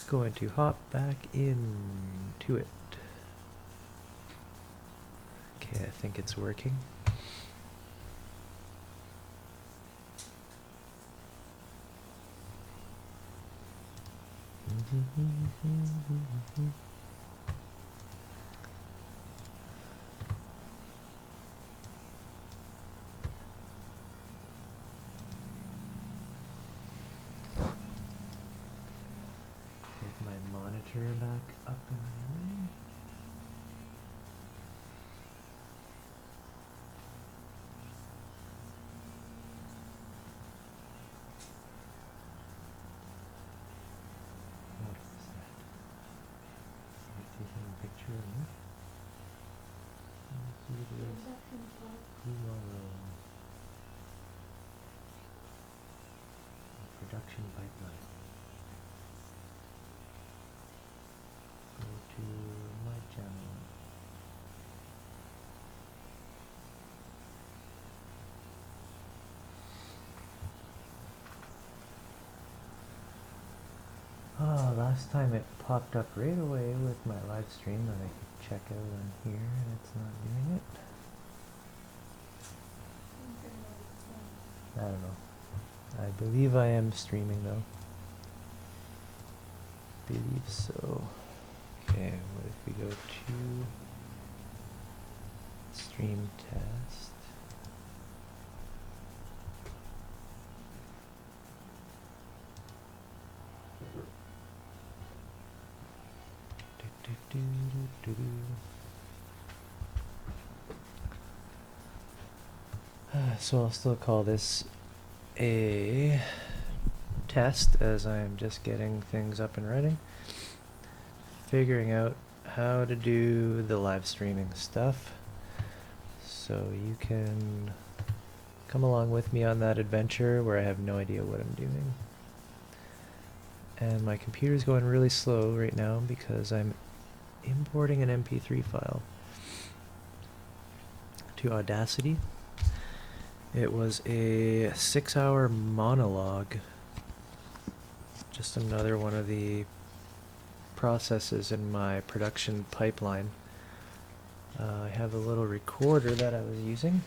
going to hop back into it. Okay, I think it's working. Get my monitor back up and running. What is that? Are you taking a picture of me? Let's see what it is. Tomorrow. Production pipeline. Go to my channel. Last time it popped up right away with my live stream that I could check out on here, and it's not doing it. I don't know. I believe I am streaming though. Believe so. Okay, what if we go to stream test? So I'll still call this a test, as I am just getting things up and running, figuring out how to do the live streaming stuff, so you can come along with me on that adventure where I have no idea what I'm doing. And my computer's going really slow right now because I'm importing an MP3 file to Audacity. It was a 6-hour monologue. Just another one of the processes in my production pipeline. I have a little recorder that I was using.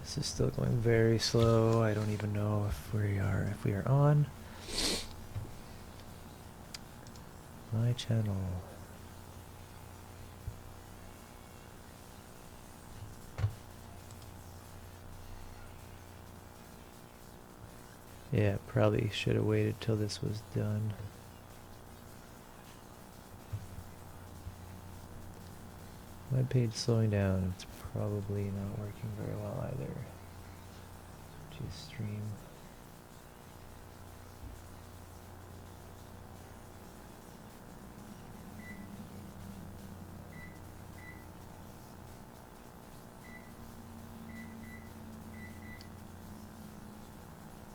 This is still going very slow. I don't even know if we are on my channel. Yeah, probably should have waited till this was done. Web page slowing down. It's probably not working very well either. Just stream.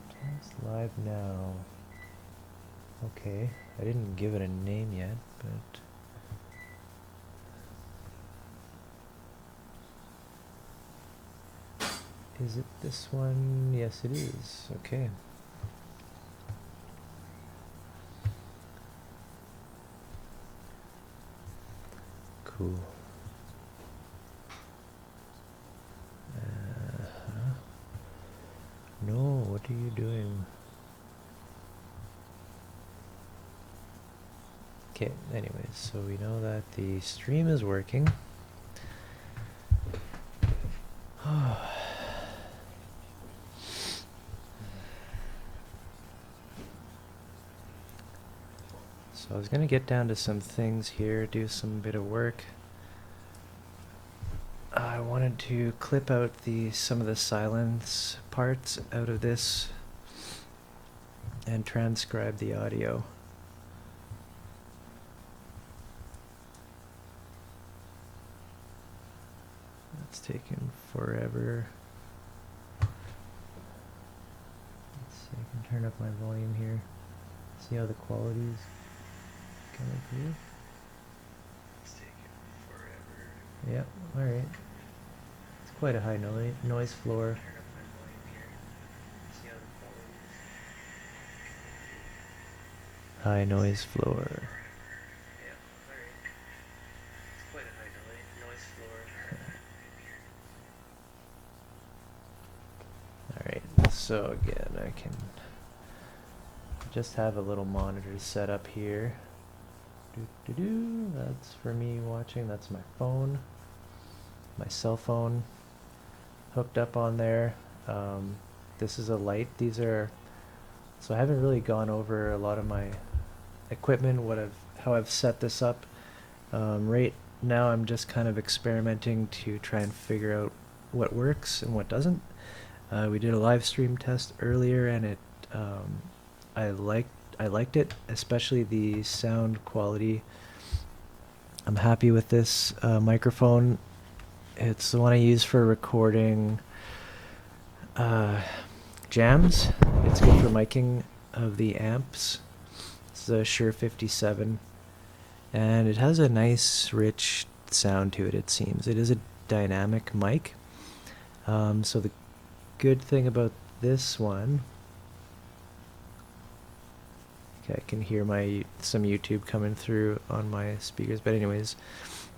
Test live now. Okay, I didn't give it a name yet, but is it this one? Yes, it is. Okay. Cool. No, what are you doing? Okay, anyways, so we know that the stream is working. So I was going to get down to some things here, do some bit of work. I wanted to clip out some of the silence parts out of this and transcribe the audio. It's taken forever. Let's see, I can turn up my volume here. See how the quality's coming through? It's taken forever. Yep, alright. It's quite a high noise floor. High noise floor. Alright, so again, I can just have a little monitor set up here. That's for me watching. That's my phone, my cell phone hooked up on there. This is a light. These are, so I haven't really gone over a lot of my equipment, how I've set this up. Right now I'm just kind of experimenting to try and figure out what works and what doesn't. We did a live stream test earlier, and it I liked it, especially the sound quality. I'm happy with this microphone. It's the one I use for recording jams. It's good for miking of the amps. It's a Shure 57, and it has a nice rich sound to it. It seems it is a dynamic mic. So the good thing about this one, okay, I can hear some YouTube coming through on my speakers, but anyways,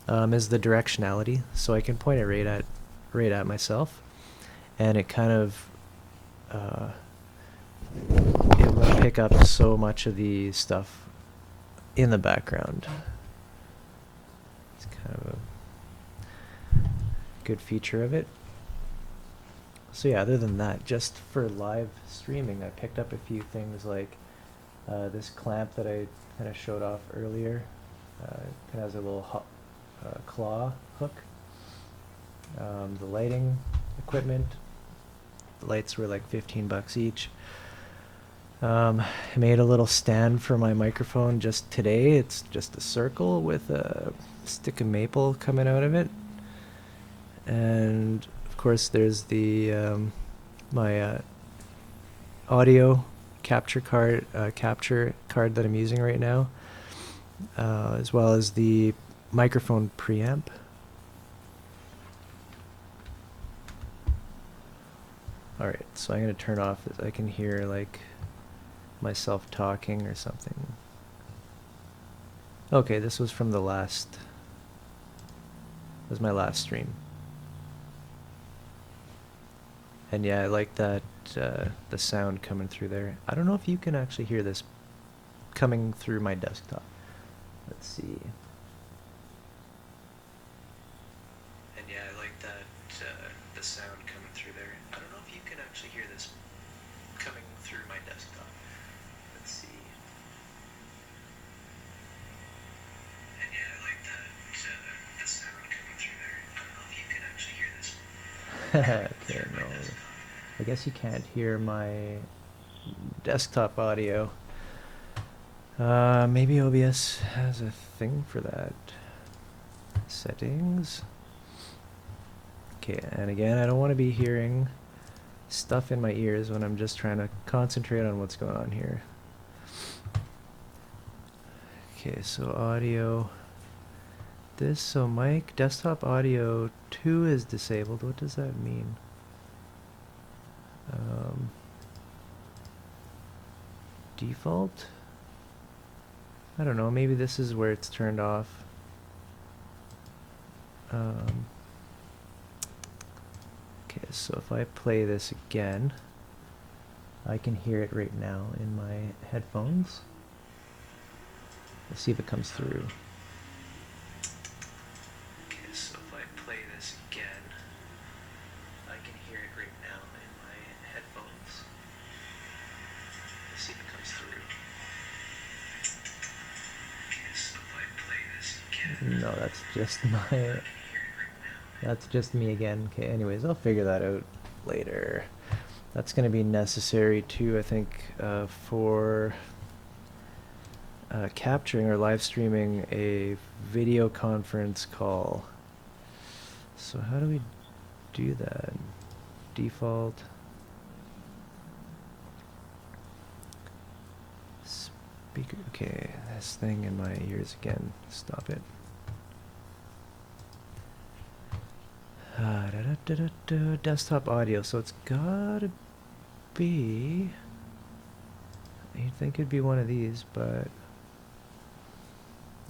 is the directionality. So I can point it right at myself, and it kind of it will pick up so much of the stuff in the background. It's kind of a good feature of it. So yeah, other than that, just for live streaming, I picked up a few things like this clamp that I kind of showed off earlier. It has a little claw hook. The lighting equipment. The lights were like 15 bucks each. I made a little stand for my microphone just today. It's just a circle with a stick of maple coming out of it. And of course there's the my audio capture card that I'm using right now, as well as the microphone preamp. Alright, so I'm going to turn off this. I can hear like myself talking or something. Okay, this was from the last, this was my last stream. And yeah, I like that, the sound coming through there. I don't know if you can actually hear this coming through my desktop. Let's see. And yeah, I like that, the sound coming through there. I don't know if you can actually hear this coming through my desktop. Let's see. And yeah, I like that, the sound coming through there. I don't know if you can actually hear this. Okay, no. I guess you can't hear my desktop audio. Maybe OBS has a thing for that. Settings. Okay, and again, I don't want to be hearing stuff in my ears when I'm just trying to concentrate on what's going on here. Okay, so audio. So mic, desktop audio 2 is disabled. What does that mean? Default? I don't know, maybe this is where it's turned off. Okay, so if I play this again, I can hear it right now in my headphones. Let's see if it comes through. Okay, so if I play this again, I can hear it right now in my headphones. Let's see if it comes through. Okay, so if I play this again. No, that's just me again. Okay, anyways, I'll figure that out later. That's going to be necessary too, I think, for capturing or live streaming a video conference call. So how do we do that? Default. Speaker. Okay, this thing in my ears again. Stop it. Desktop audio. So it's gotta be. You'd think it'd be one of these, but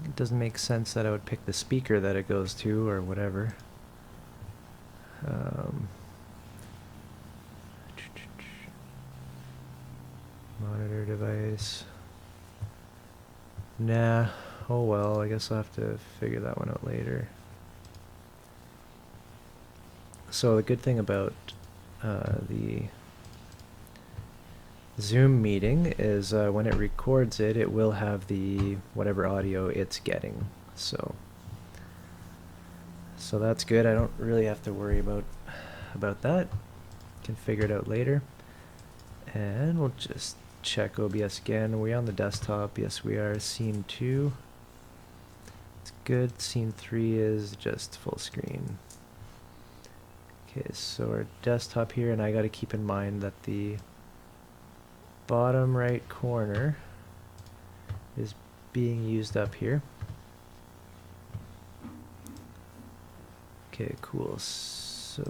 it doesn't make sense that I would pick the speaker that it goes to or whatever. Monitor device. Nah. Oh well, I guess I'll have to figure that one out later. So the good thing about the Zoom meeting is when it records it, it will have the whatever audio it's getting. So that's good. I don't really have to worry about that. Can figure it out later. And we'll just check OBS again. Are we on the desktop? Yes, we are. Scene 2. It's good. Scene 3 is just full screen. Okay, so our desktop here, and I got to keep in mind that the bottom right corner is being used up here. Okay, cool. So,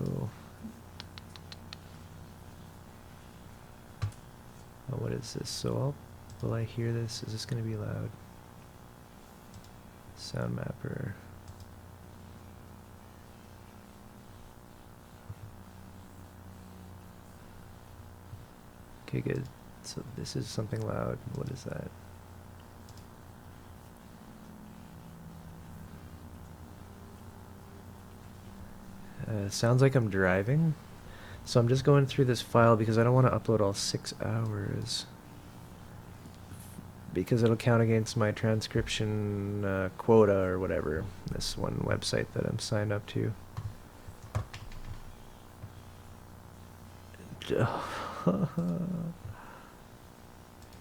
oh, what is this? So, will I hear this? Is this going to be loud? Sound mapper. Okay, good. So this is something loud. What is that? Sounds like I'm driving. So I'm just going through this file because I don't want to upload all 6 hours. Because it'll count against my transcription quota or whatever. This one website that I'm signed up to.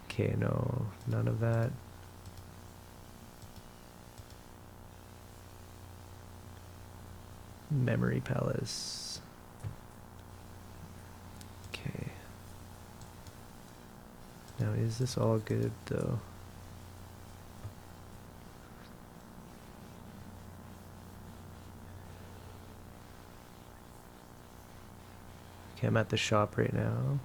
Okay, no, none of that. Memory Palace. Okay. Now, is this all good, though? Okay, I'm at the shop right now.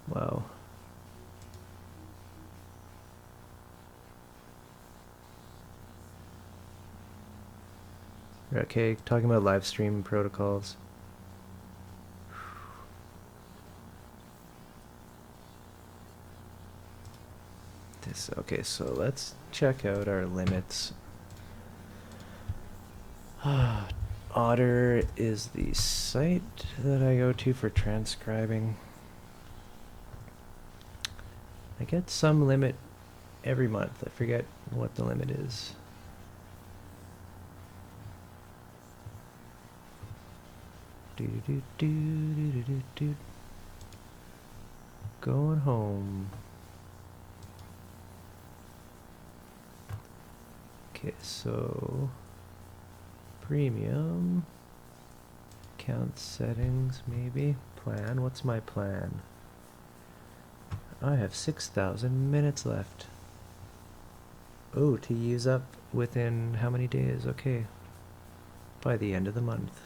Wow. Okay, talking about live stream protocols. Okay, so let's check out our limits. Otter is the site that I go to for transcribing. I get some limit every month. I forget what the limit is. Going home. Okay, so premium, account settings, maybe plan. What's my plan? I have 6,000 minutes left. Oh, to use up within how many days? Okay, by the end of the month.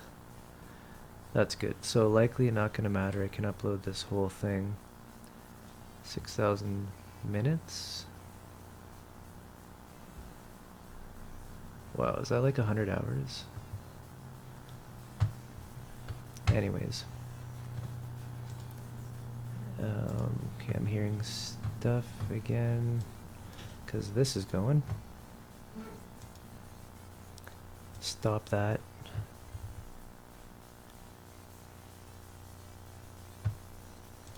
That's good. So likely not going to matter. I can upload this whole thing. 6,000 minutes. Wow, is that like 100 hours? Anyways. Okay, I'm hearing stuff again. Because this is going. Stop that.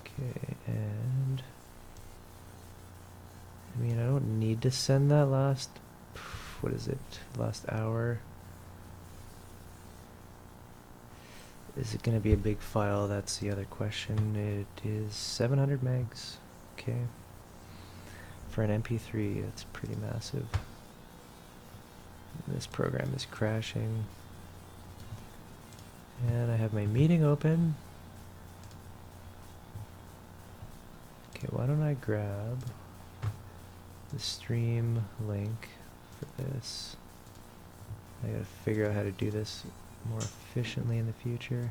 Okay, and don't need to send that last, what is it, last hour. Is it going to be a big file? That's the other question. It is 700 megs. Okay. For an MP3, it's pretty massive. This program is crashing. And I have my meeting open. Okay, why don't I grab the stream link for this. I gotta figure out how to do this more efficiently in the future.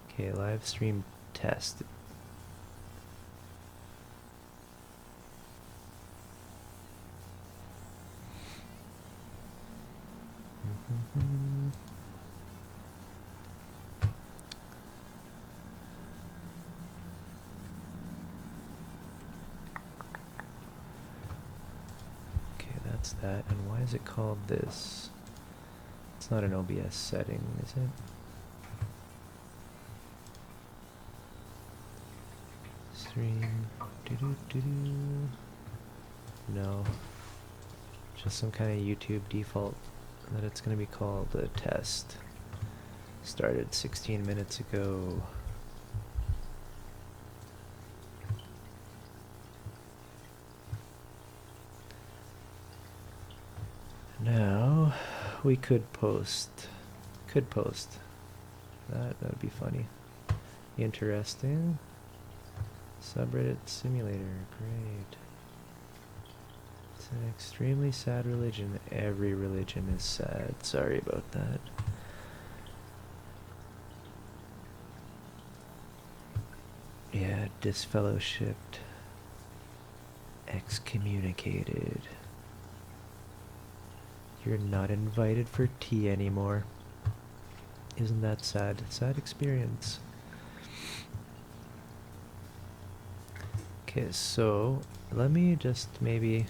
Okay, live stream test. Okay, that's that. And why is it called this? It's not an OBS setting, is it? Stream. No. Just some kind of YouTube default that it's going to be called a test. Started 16 minutes ago. Now we could post. That would be funny. Interesting. Subreddit simulator. Great. It's an extremely sad religion. Every religion is sad. Sorry about that. Yeah, disfellowshipped. Excommunicated. You're not invited for tea anymore. Isn't that sad? Sad experience. Okay, so let me just maybe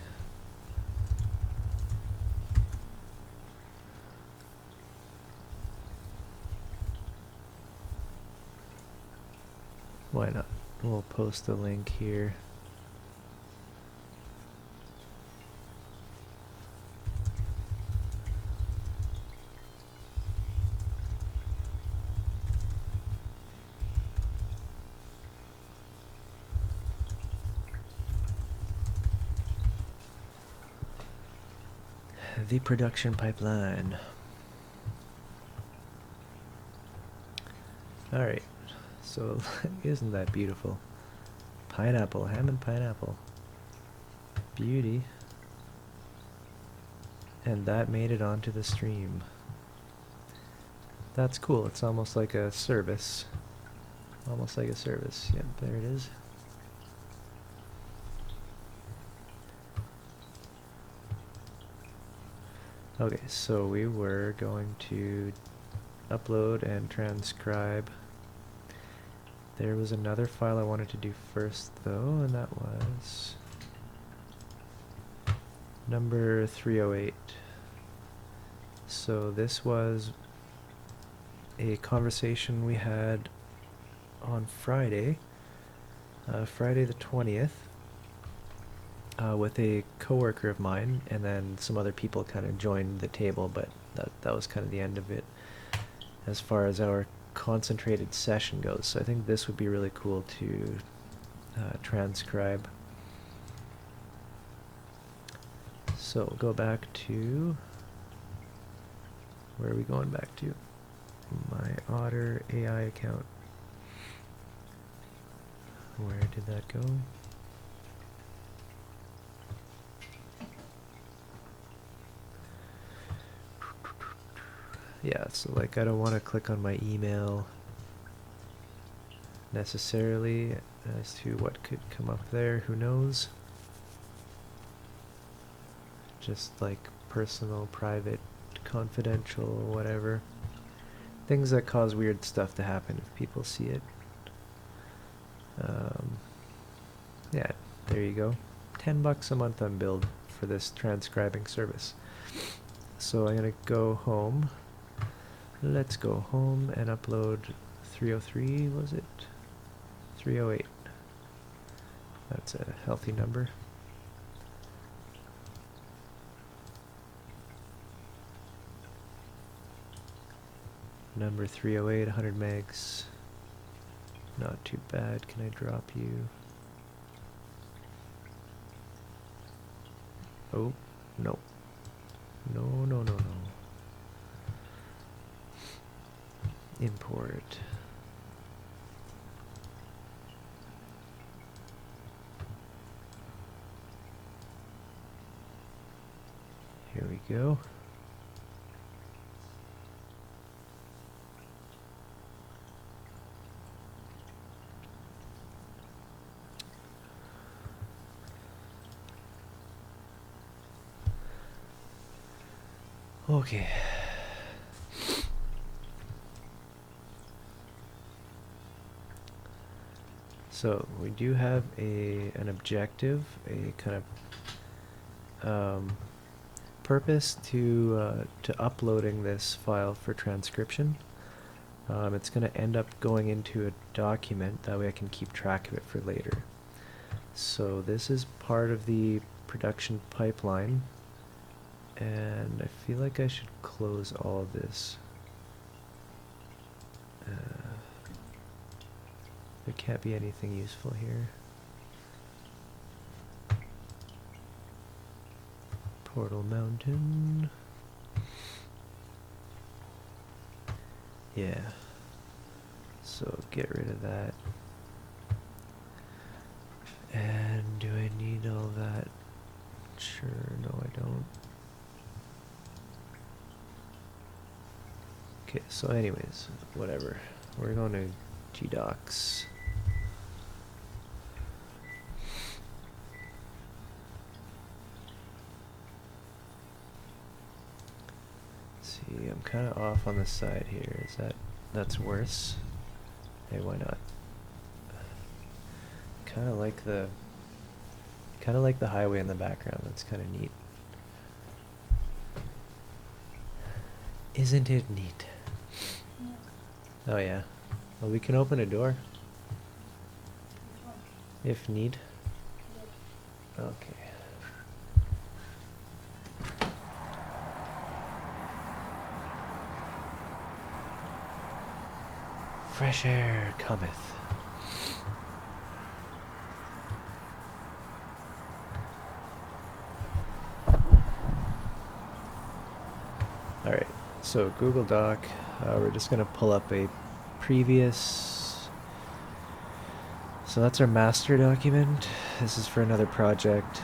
why not? We'll post a link here. The production pipeline. Alright, so isn't that beautiful? Pineapple, ham and pineapple. Beauty. And that made it onto the stream. That's cool, it's almost like a service. Almost like a service. Yep, there it is. Okay, so we were going to upload and transcribe. There was another file I wanted to do first though, and that was number 308. So this was a conversation we had on Friday, Friday the 20th. With a coworker of mine, and then some other people kind of joined the table, but that was kind of the end of it as far as our concentrated session goes. So I think this would be really cool to transcribe. So go back to, where are we going back to? My Otter AI account. Where did that go? Yeah, so like I don't want to click on my email necessarily as to what could come up there, who knows. Just like personal, private, confidential, whatever. Things that cause weird stuff to happen if people see it. Yeah, there you go. $10 a month on billed for this transcribing service. So I'm gonna go home. Let's go home and upload 303, was it? 308. That's a healthy number. Number 308, 100 megs. Not too bad. Can I drop you? Oh, no. No, no, no, no. Import. Here we go. Okay. So we do have an objective, a kind of purpose to uploading this file for transcription. It's going to end up going into a document, that way I can keep track of it for later. So this is part of the production pipeline, and I feel like I should close all of this. There can't be anything useful here. Portal Mountain. Yeah. So get rid of that. And do I need all that? Sure, no I don't. Okay, so anyways, whatever. We're going to GDocs. See, I'm kind of off on the side here. That's worse? Hey, why not? Kind of like the highway in the background. That's kind of neat. Isn't it neat? Yeah. Oh yeah. Well, we can open a door. If need. Okay. Fresh air cometh. Alright, so Google Doc, we're just going to pull up a previous, so that's our master document. This is for another project.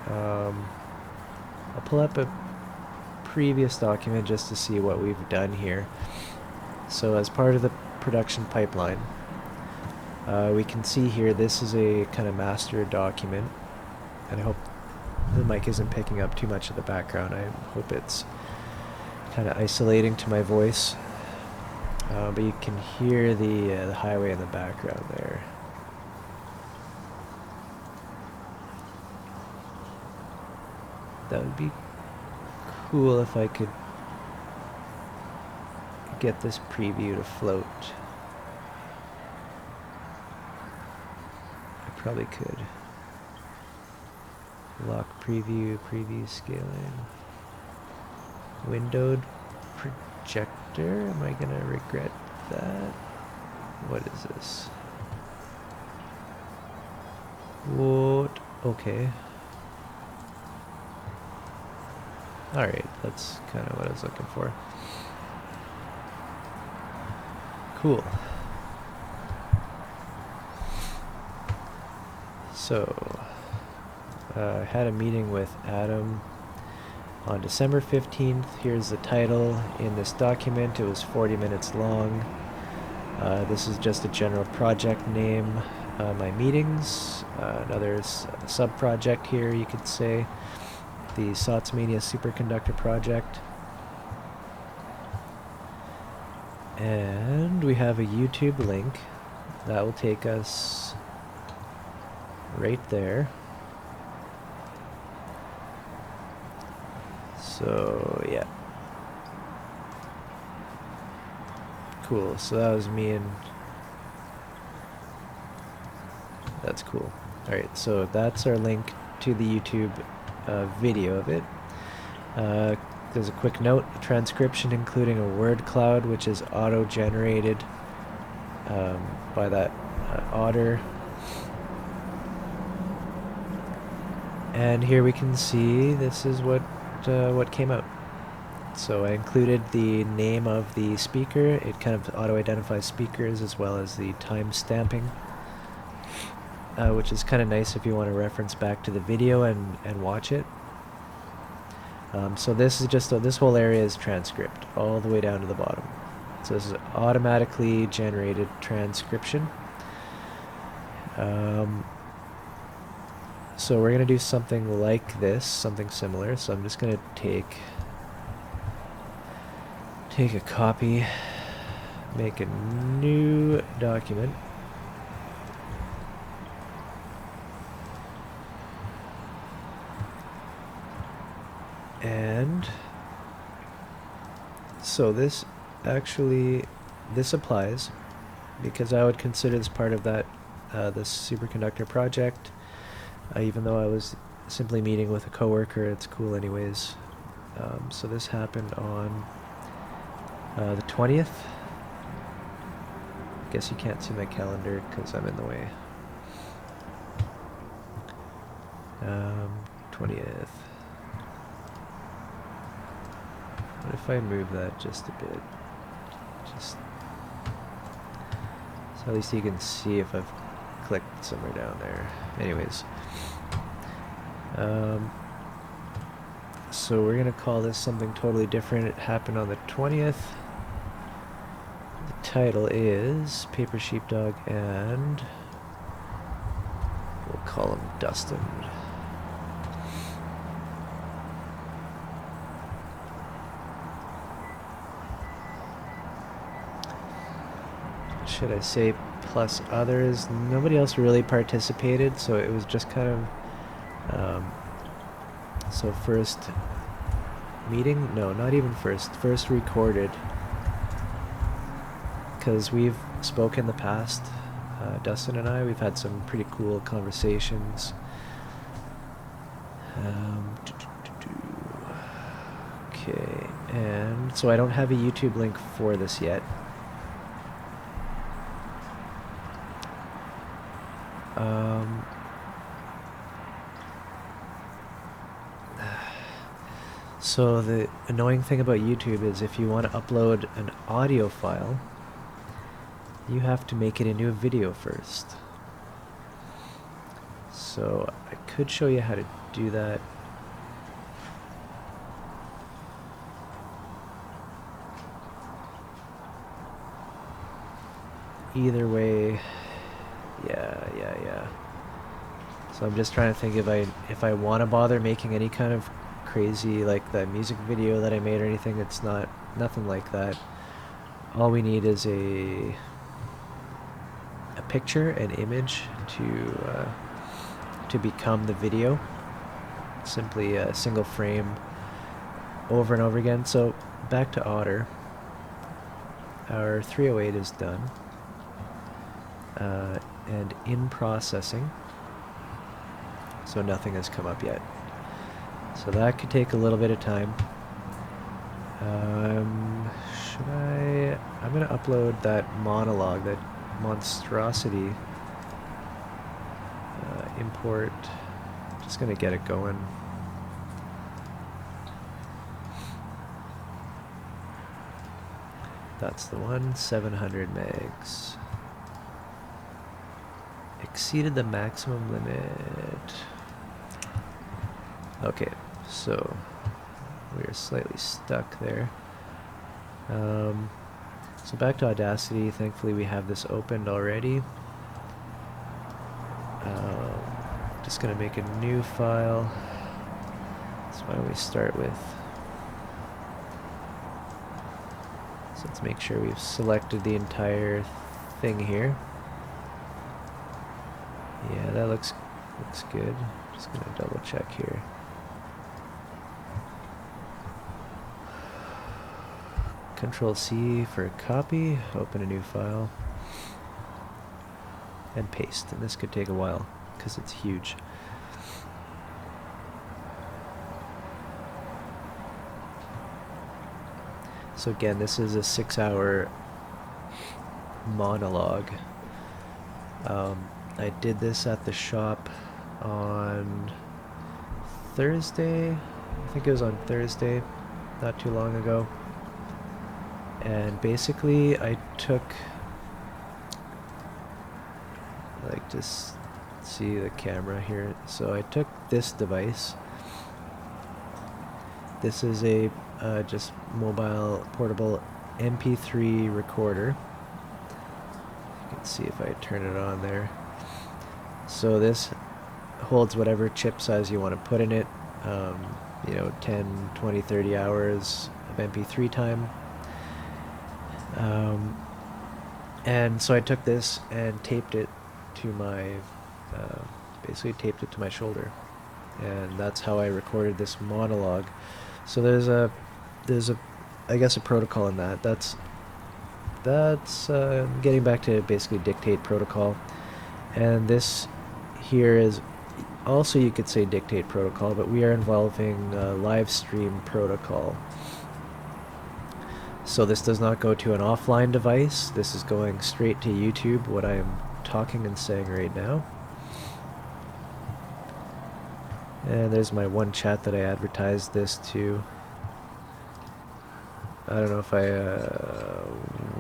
I'll pull up a previous document just to see what we've done here. So as part of the production pipeline, we can see here this is a kind of master document, and I hope the mic isn't picking up too much of the background. I hope it's kind of isolating to my voice, but you can hear the highway in the background there. That would be cool if I could get this preview to float. I probably could. Lock preview, preview scaling. Windowed projector? Am I gonna regret that? What is this? What? Okay. Alright, that's kind of what I was looking for. Cool. So, I had a meeting with Adam on December 15th. Here's the title in this document. It was 40 minutes long. This is just a general project name. My meetings, another sub-project here, you could say. The Sotsmania Superconductor Project. And we have a YouTube link that will take us right there. So yeah, cool. So that was me, and that's cool. Alright, so that's our link to the YouTube video of it. There's a quick note, transcription including a word cloud, which is auto-generated by that otter. And here we can see this is what came out. So I included the name of the speaker. It kind of auto-identifies speakers as well as the time stamping, which is kind of nice if you want to reference back to the video and watch it. So this is just this whole area is transcript all the way down to the bottom. So this is automatically generated transcription. So we're going to do something like this, something similar. So I'm just going to take a copy, make a new document, and so this applies because I would consider this part of that this superconductor project, even though I was simply meeting with a coworker. It's cool anyways. So this happened on the 20th. I guess you can't see my calendar because I'm in the way. 20th. What if I move that just a bit? Just so at least you can see if I've clicked somewhere down there. Anyways. So we're going to call this something totally different. It happened on the 20th. The title is PaperSheepdog, and we'll call him Dustin. Should I say plus others? Nobody else really participated, so it was just kind of so first meeting? No, not even first. First recorded, because we've spoken in the past, Dustin and I. We've had some pretty cool conversations. Okay, and so I don't have a YouTube link for this yet. So the annoying thing about YouTube is if you want to upload an audio file, you have to make it into a video first. So I could show you how to do that. Either way, yeah. So I'm just trying to think if I want to bother making any kind of crazy, like the music video that I made or anything. It's nothing like that. All we need is a picture, an image to become the video. Simply a single frame over and over again. So back to Otter. Our 308 is done. And in processing. So nothing has come up yet. So that could take a little bit of time. I'm going to upload that monologue, that monstrosity import. Just going to get it going. That's the one, 700 megs. Exceeded the maximum limit. Okay, so we're slightly stuck there. So back to Audacity. Thankfully we have this opened already. Just gonna make a new file. So why don't we start with, so let's make sure we've selected the entire thing here. Yeah, that looks good. Just gonna double check here. Control C for copy, open a new file, and paste. And this could take a while. because it's huge. So again, this is a 6-hour monologue. I did this at the shop on Thursday. I think it was on Thursday, not too long ago. And basically I took, like, just see the camera here. So I took this device. This is a just mobile portable MP3 recorder. You can see if I turn it on there. So this holds whatever chip size you want to put in it. You know, 10, 20, 30 hours of MP3 time. And so I took this and taped it to my, basically taped it to my shoulder. And that's how I recorded this monologue. So there's a, I guess, a protocol in that. That's getting back to basically dictate protocol. And this here is also, you could say, dictate protocol, but we are involving live stream protocol. So this does not go to an offline device. This is going straight to YouTube, what I am talking and saying right now. And there's my one chat that I advertised this to. I don't know if I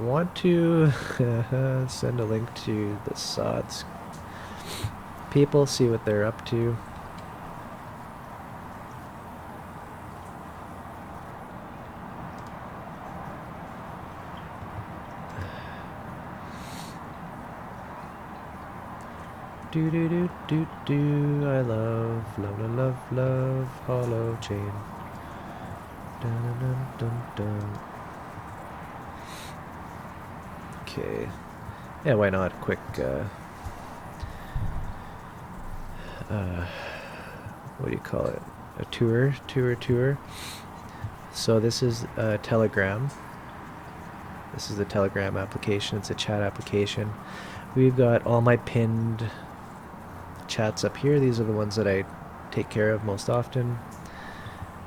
want to send a link to the sods people, see what they're up to. Do do do do do. I love, love, love, love, love, hollow chain. Dun dun dun dun. Okay. Yeah, why not? Quick. What do you call it? A tour. So this is Telegram. This is the Telegram application. It's a chat application. We've got all my pinned chats up here. These are the ones that I take care of most often.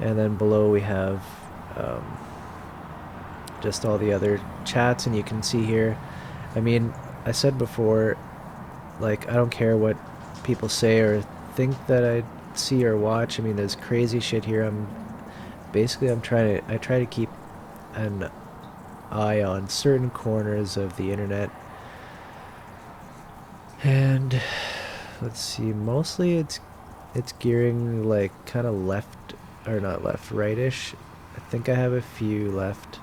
And then below we have just all the other chats, and you can see here, I mean, I said before, like, I don't care what people say or think that I see or watch. I mean, there's crazy shit here. I try to keep an eye on certain corners of the internet. And let's see, mostly it's gearing like kind of left, or not left, rightish. I think I have a few left,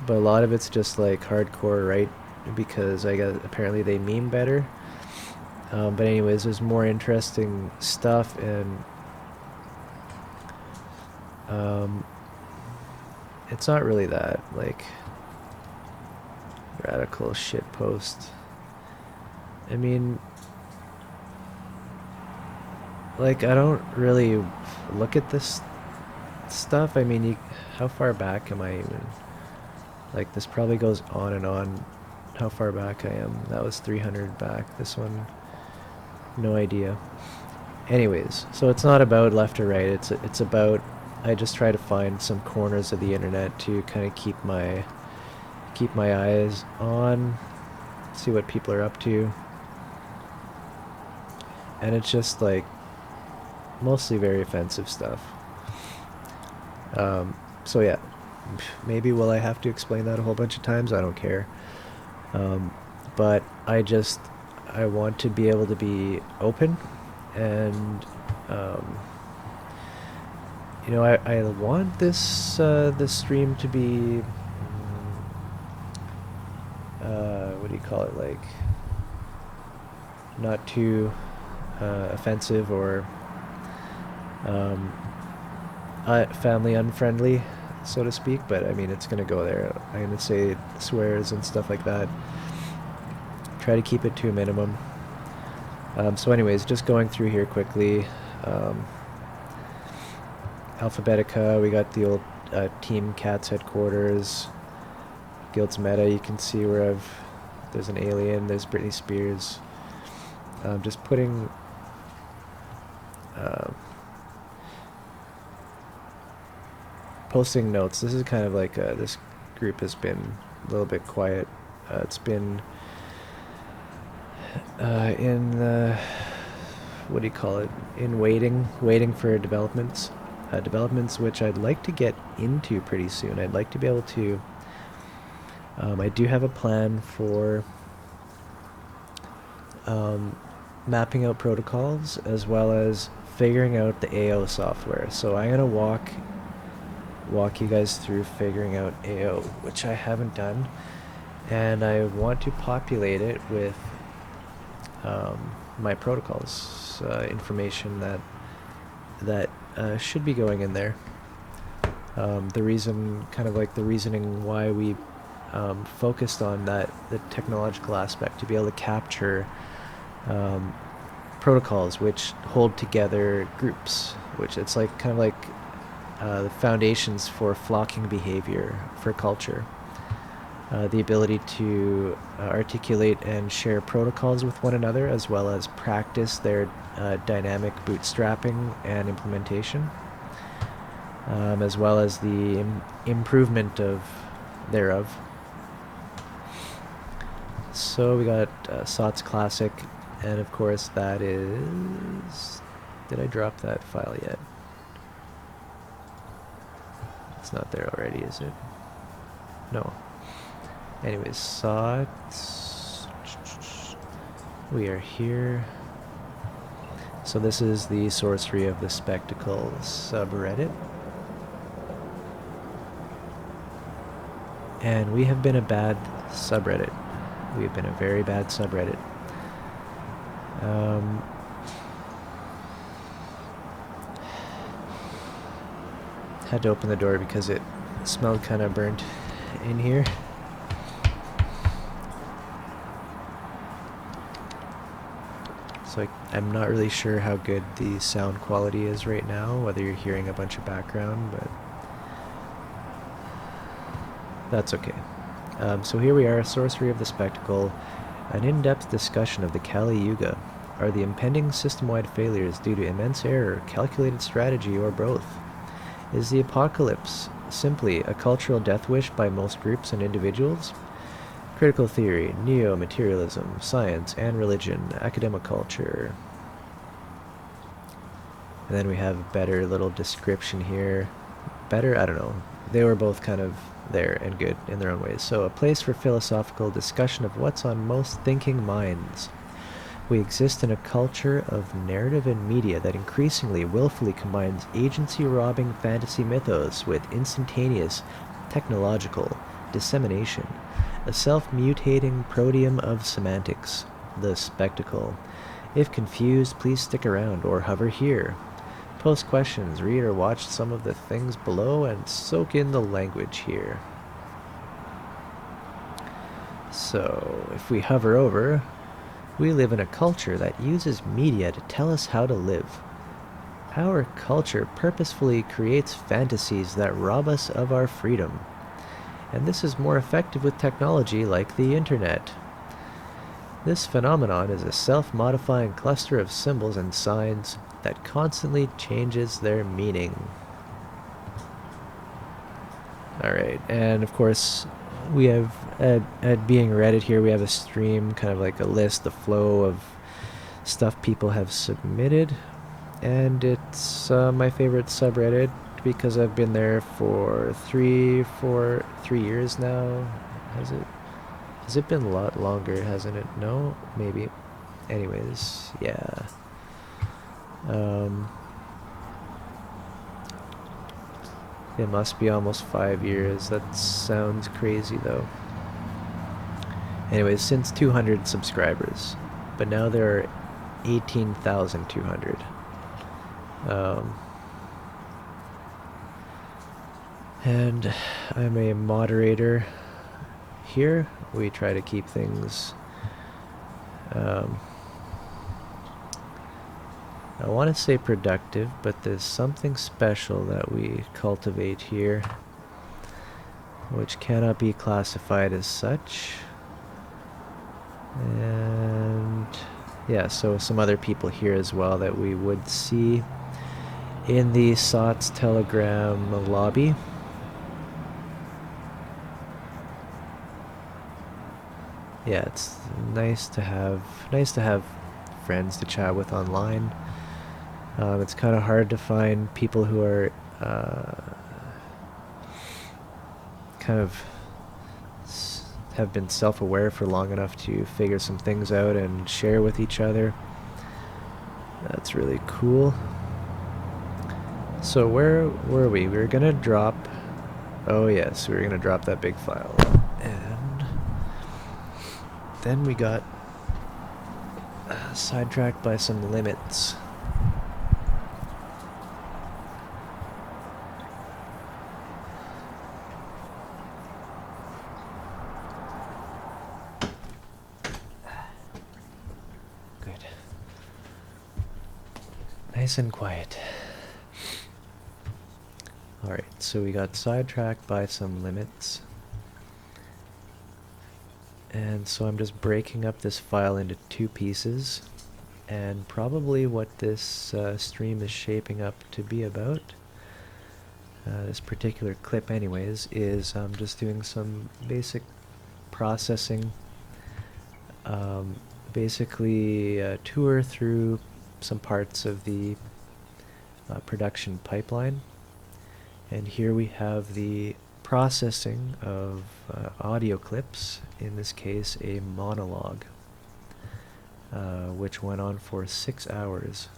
but a lot of it's just like hardcore right, because I guess apparently they meme better. But anyways, there's more interesting stuff, and it's not really that like radical shit post. I mean, like, I don't really look at this stuff. I mean, how far back am I even? Like, this probably goes on and on. How far back I am? That was 300 back. This one, no idea. Anyways, so it's not about left or right. It's about, I just try to find some corners of the internet to kind of keep my eyes on, see what people are up to. And it's just like mostly very offensive stuff. So yeah, maybe will I have to explain that a whole bunch of times? I don't care. But I want to be able to be open, and you know, I want this this stream to be what do you call it, like, not too offensive or family unfriendly, so to speak, but I mean, it's gonna go there. I'm gonna say swears and stuff like that. Try to keep it to a minimum. So anyways, just going through here quickly. Alphabetica, we got the old Team Cats headquarters. Guild's Meta, you can see where there's an alien, there's Britney Spears. just putting posting notes. This is kind of like this group has been a little bit quiet. It's been in the, what do you call it? In waiting for developments. Developments which I'd like to get into pretty soon. I'd like to be able to. I do have a plan for mapping out protocols as well as figuring out the AO software. So I'm gonna walk you guys through figuring out AO, which I haven't done, and I want to populate it with my protocols information that should be going in there. The reasoning why we focused on the technological aspect, to be able to capture protocols which hold together groups, which it's like kind of like the foundations for flocking behavior for culture. The ability to articulate and share protocols with one another, as well as practice their dynamic bootstrapping and implementation, as well as the improvement thereof. So we got SOTS Classic, and of course that is... Did I drop that file yet? It's not there already, is it? No. Anyways, SOTS. We are here. So this is the Sorcery of the Spectacle subreddit. And we have been a bad subreddit. We have been a very bad subreddit. Had to open the door because it smelled kind of burnt in here. So I'm not really sure how good the sound quality is right now, whether you're hearing a bunch of background, but that's okay. So here we are, Sorcery of the Spectacle, an in-depth discussion of the Kali Yuga. Are the impending system-wide failures due to immense error, calculated strategy, or both? Is the apocalypse simply a cultural death wish by most groups and individuals? Critical theory, neo-materialism, science and religion, academic culture. And then we have a better little description here. Better? I don't know. They were both kind of there and good in their own ways. So, a place for philosophical discussion of what's on most thinking minds. We exist in a culture of narrative and media that increasingly willfully combines agency-robbing fantasy mythos with instantaneous technological dissemination. A self-mutating proteum of semantics. The spectacle. If confused, please stick around or hover here. Post questions, read or watch some of the things below, and soak in the language here. So, if we hover over, we live in a culture that uses media to tell us how to live. Our culture purposefully creates fantasies that rob us of our freedom. And this is more effective with technology like the internet. This phenomenon is a self-modifying cluster of symbols and signs that constantly changes their meaning. Alright, and of course we have, at being Reddit here, we have a stream, kind of like a list, the flow of stuff people have submitted. And it's my favorite subreddit because I've been there for 3 years now. Has it been a lot longer, hasn't it? No? Maybe. Anyways, yeah. It must be almost 5 years. That sounds crazy though. Anyways, since 200 subscribers, but now there are 18,200. And I'm a moderator here. We try to keep things I want to say productive, but there's something special that we cultivate here which cannot be classified as such. And Yeah, so some other people here as well that we would see in the SOTS Telegram lobby. Yeah, it's nice to have friends to chat with online. It's kind of hard to find people who are kind of have been self-aware for long enough to figure some things out and share with each other. That's really cool. So where were we? We were gonna drop... Oh yes, we were gonna drop that big file. And then we got sidetracked by some limits. Good. Nice and quiet. Alright, so we got sidetracked by some limits. And so I'm just breaking up this file into two pieces. And probably what this stream is shaping up to be about, this particular clip anyways, is I'm just doing some basic processing. Basically a tour through some parts of the production pipeline. And here we have the processing of audio clips, in this case a monologue, which went on for 6 hours.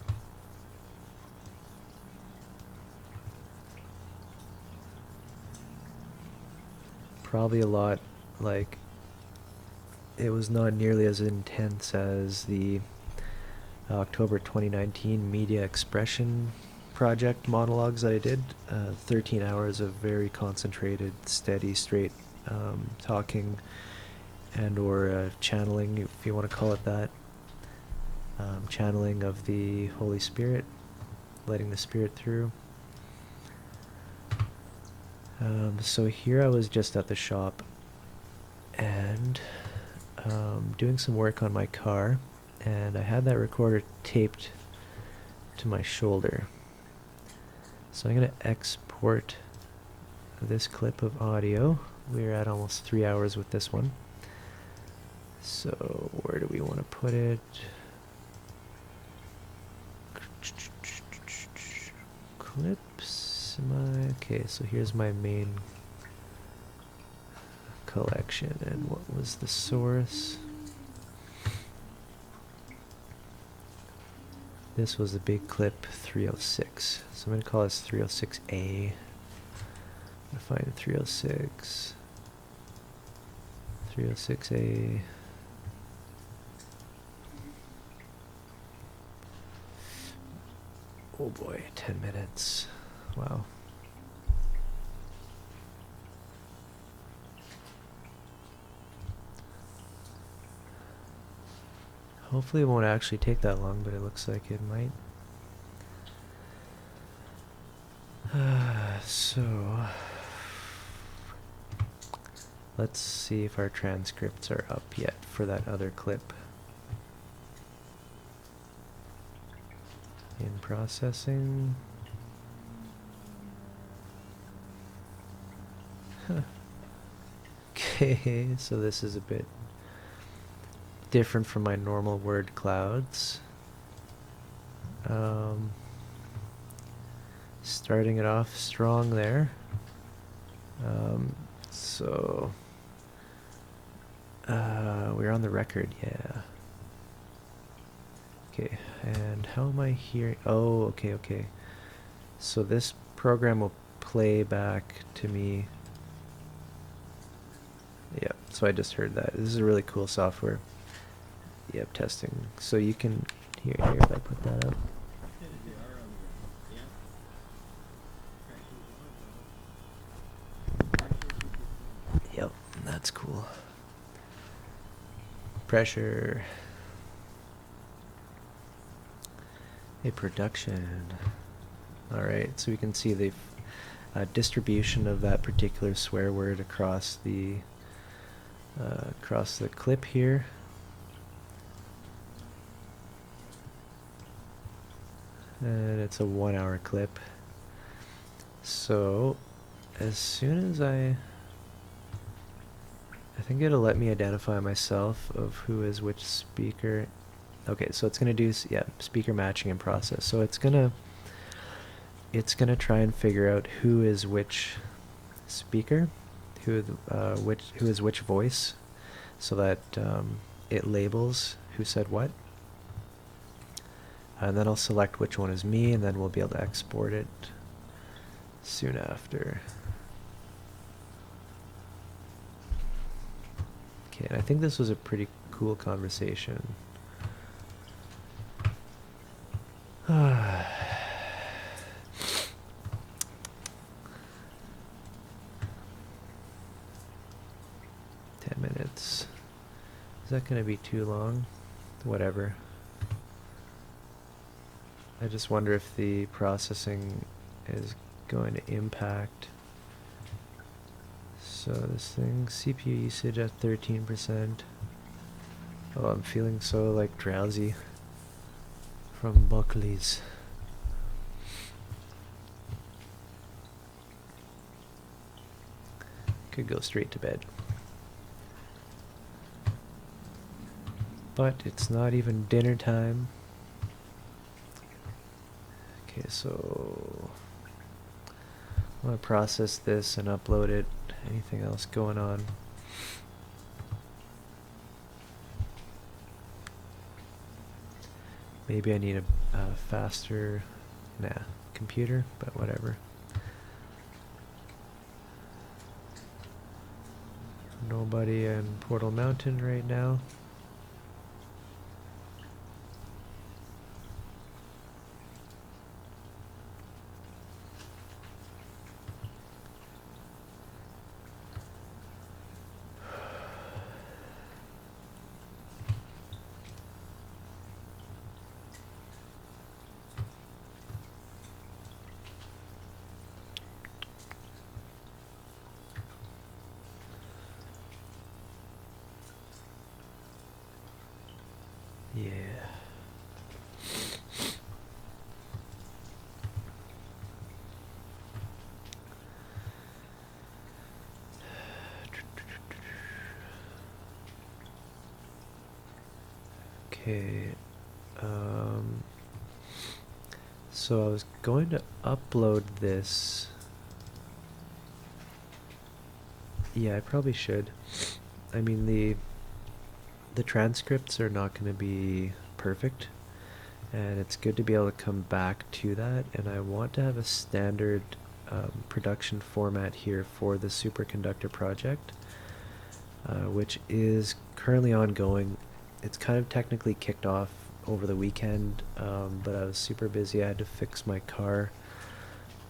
Probably a lot, like, it was not nearly as intense as the October 2019 media expression project monologues that I did. 13 hours of very concentrated, steady, straight talking and or channeling, if you want to call it that. Channeling of the Holy Spirit, letting the Spirit through. So here I was just at the shop and doing some work on my car, and I had that recorder taped to my shoulder. So I'm going to export this clip of audio. We're at almost 3 hours with this one. So where do we want to put it? Clips. Okay, so here's my main collection. And what was the source? This was a big clip, 306. So I'm going to call this 306A. I'm going to find 306. 306A. Oh boy, 10 minutes. Wow. Hopefully it won't actually take that long, but it looks like it might. So let's see if our transcripts are up yet for that other clip. In processing. Okay, so this is a bit different from my normal word clouds. Starting it off strong there. So we're on the record, yeah. Okay, and how am I hearing? Oh, okay. So this program will play back to me. Yep, so I just heard that. This is a really cool software. Yep, testing. So you can here if I put that up. Yep, that's cool. Pressure. A production. Alright, so we can see the distribution of that particular swear word across the clip here. and it's a 1 hour clip. So as soon as I think it'll let me identify myself of who is which speaker. Okay, so it's gonna do speaker matching and process. So it's gonna try and figure out who is which speaker, who is which voice, so that it labels who said what. And then I'll select which one is me, and then we'll be able to export it soon after. Okay, and I think this was a pretty cool conversation. 10 minutes. Is that going to be too long? Whatever. I just wonder if the processing is going to impact. So this thing, CPU usage at 13%. Oh, I'm feeling so like drowsy from Buckley's. Could go straight to bed. But it's not even dinner time. Okay, so I'm gonna process this and upload it. Anything else going on? Maybe I need a faster computer, but whatever. Nobody in Portal Mountain right now. Yeah. Okay. So I was going to upload this. Yeah, I probably should. I mean, the transcripts are not going to be perfect, and it's good to be able to come back to that. And I want to have a standard production format here for the superconductor project, which is currently ongoing. It's kind of technically kicked off over the weekend, but I was super busy. I had to fix my car.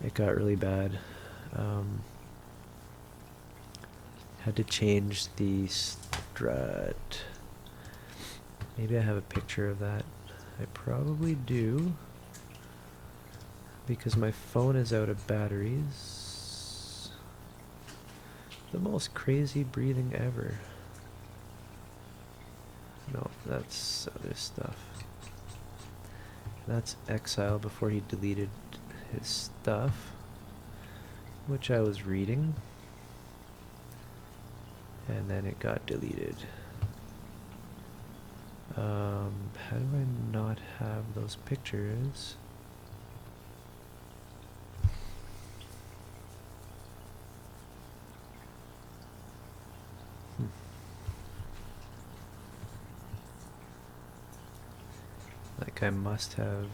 It got really bad. Had to change the strut. Maybe I have a picture of that. I probably do, because my phone is out of batteries. The most crazy breathing ever. No, that's other stuff. That's Exile before he deleted his stuff, which I was reading, and then it got deleted. How do I not have those pictures? Like, I must have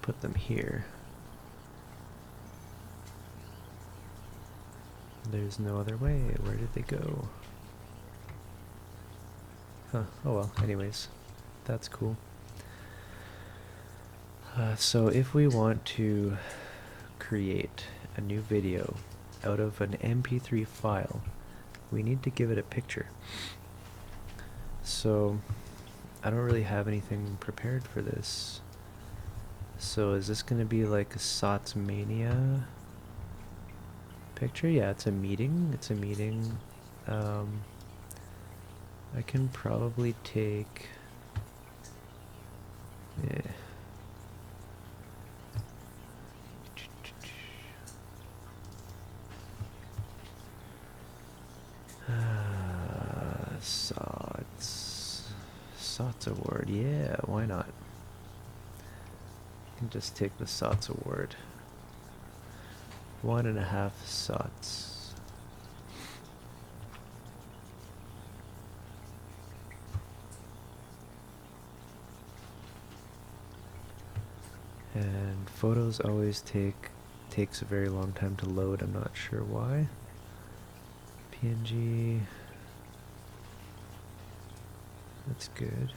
put them here. There's no other way. Where did they go? Huh. Oh well, anyways. That's cool. So if we want to create a new video out of an MP3 file, we need to give it a picture. So I don't really have anything prepared for this. So is this going to be like a SOTS Mania picture? Yeah, it's a meeting. It's a meeting. I can probably take... Yeah. SOTS award. Yeah, why not? You can just take the SOTS award. 1.5 SOTS. And photos always takes a very long time to load. I'm not sure why. PNG. That's good.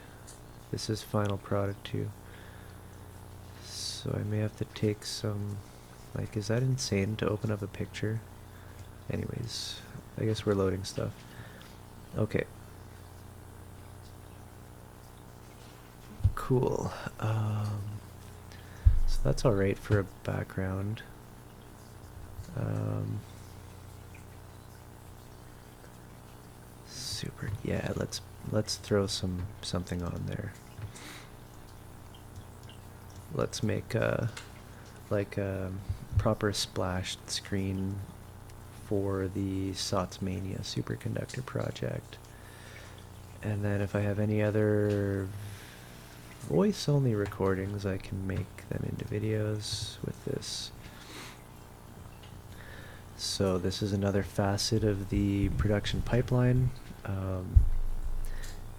This is final product too. So I may have to take some, like, is that insane to open up a picture? Anyways, I guess we're loading stuff. Okay. Cool. So that's alright for a background. Super. Yeah, let's throw something on there. Let's make like a proper splashed screen for the SOTS Mania superconductor project. And then if I have any other voice-only recordings, I can make them into videos with this. So this is another facet of the production pipeline.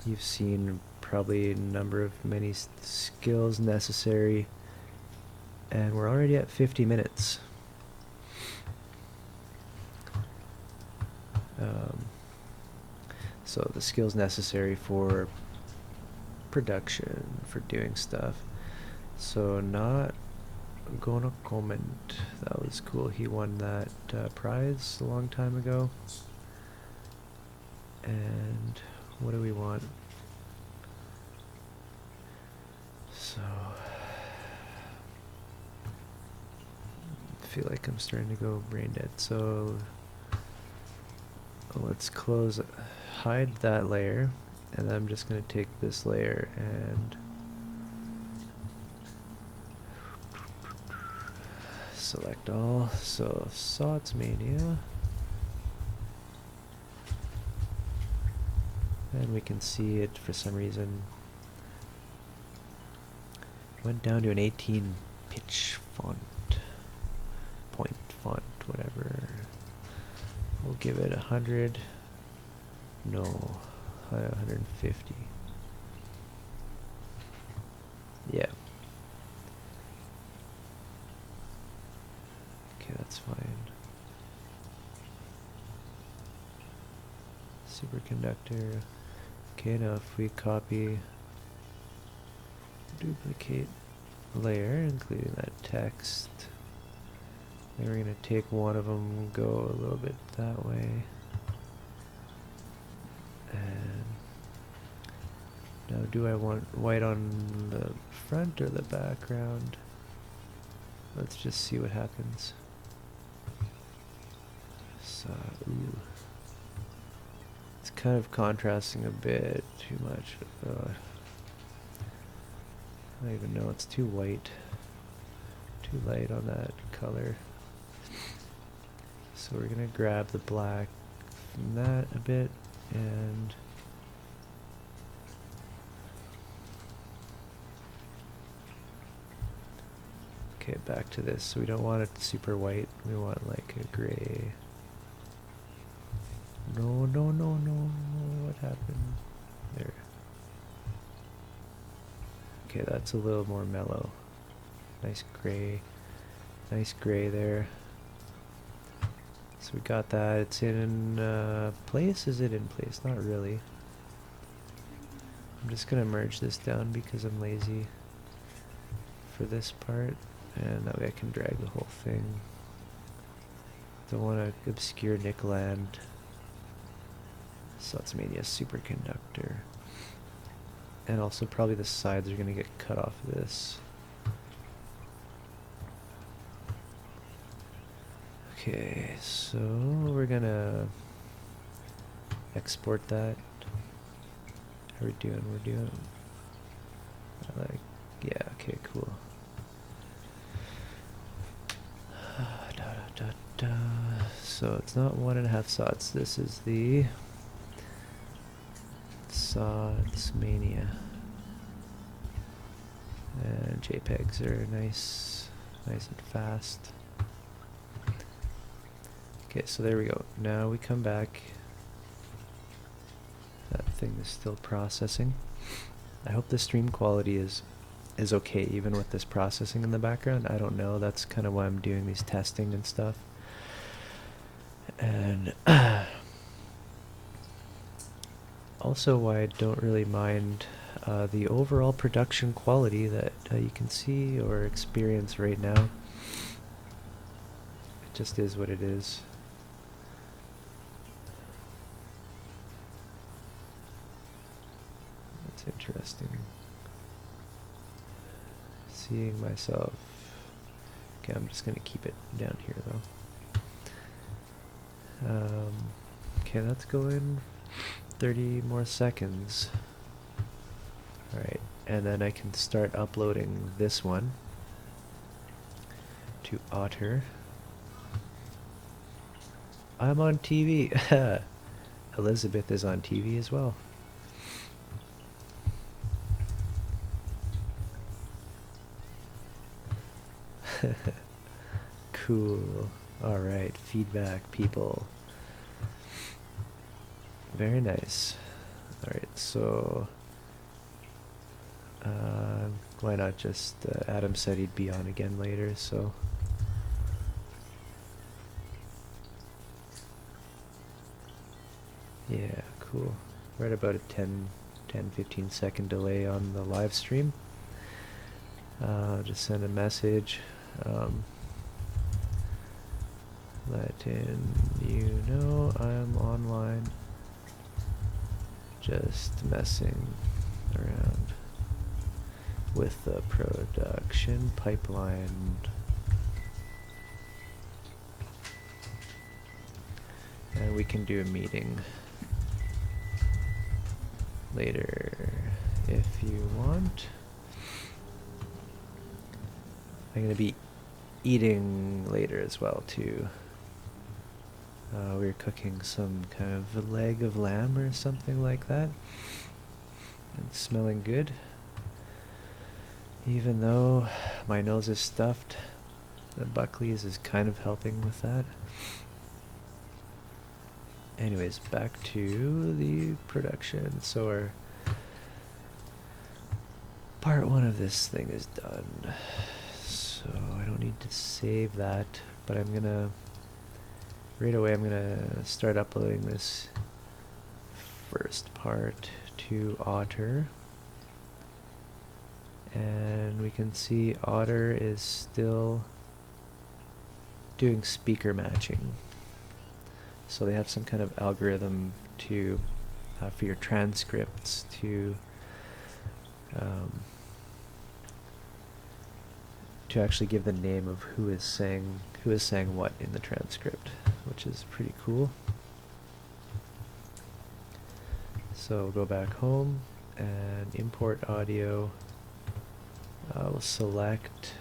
You've seen probably a number of many skills necessary, and we're already at 50 minutes. So the skills necessary for production, for doing stuff. So not gonna comment. That was cool. He won that prize a long time ago. And what do we want? So I feel like I'm starting to go brain dead. So let's hide that layer, and then I'm just going to take this layer and select all. So SOTS Mania, and we can see it for some reason went down to an 18 pitch point font, whatever. We'll give it 100. No, 150. Yeah. Okay, that's fine. Superconductor. Okay, now if we copy, duplicate layer, including that text, then we're going to take one of them, go a little bit that way, and now do I want white on the front or the background? Let's just see what happens. So, ooh. It's kind of contrasting a bit too much. I don't even know, it's too white, too light on that color. So we're gonna grab the black from that a bit, and okay, back to this. So we don't want it super white, we want like a gray. No, no, no, no, what happened there? Okay, that's a little more mellow. Nice gray there. So we got that. It's in place. Is it in place? Not really. I'm just gonna merge this down because I'm lazy for this part, and that way I can drag the whole thing. Don't want to obscure Nickland. SOTS Mania superconductor. And also probably the sides are gonna get cut off of this. Okay, so we're gonna export that. How are we doing? We're doing like, yeah, okay, cool. So it's not 1.5 SOTS. This is the SOTS Mania. JPEGs are nice and fast. Okay, so there we go. Now we come back. That thing is still processing. I hope the stream quality is okay even with this processing in the background. I don't know. That's kind of why I'm doing these testing and stuff. And also why I don't really mind the overall production quality that you can see or experience right now. It just is what it is. That's interesting. Seeing myself. Okay, I'm just going to keep it down here though. Okay, that's going 30 more seconds. Alright, and then I can start uploading this one to Otter. I'm on TV. Elizabeth is on TV as well. Cool. Alright, feedback, people. Very nice. Alright, so why not just Adam said he'd be on again later, so yeah, cool. We're at about a 10-15 second delay on the live stream. Just send a message letting you know I'm online, just messing around with the production pipeline. And we can do a meeting later if you want. I'm gonna be eating later as well too. We're cooking some kind of a leg of lamb or something like that. It's smelling good. Even though my nose is stuffed, the Buckley's is kind of helping with that. Anyways, back to the production. So our part one of this thing is done. So I don't need to save that, but I'm gonna right away I'm gonna start uploading this first part to Otter. And we can see Otter is still doing speaker matching. So they have some kind of algorithm to for your transcripts to actually give the name of who is saying what in the transcript, which is pretty cool. So we'll go back home and import audio. We'll select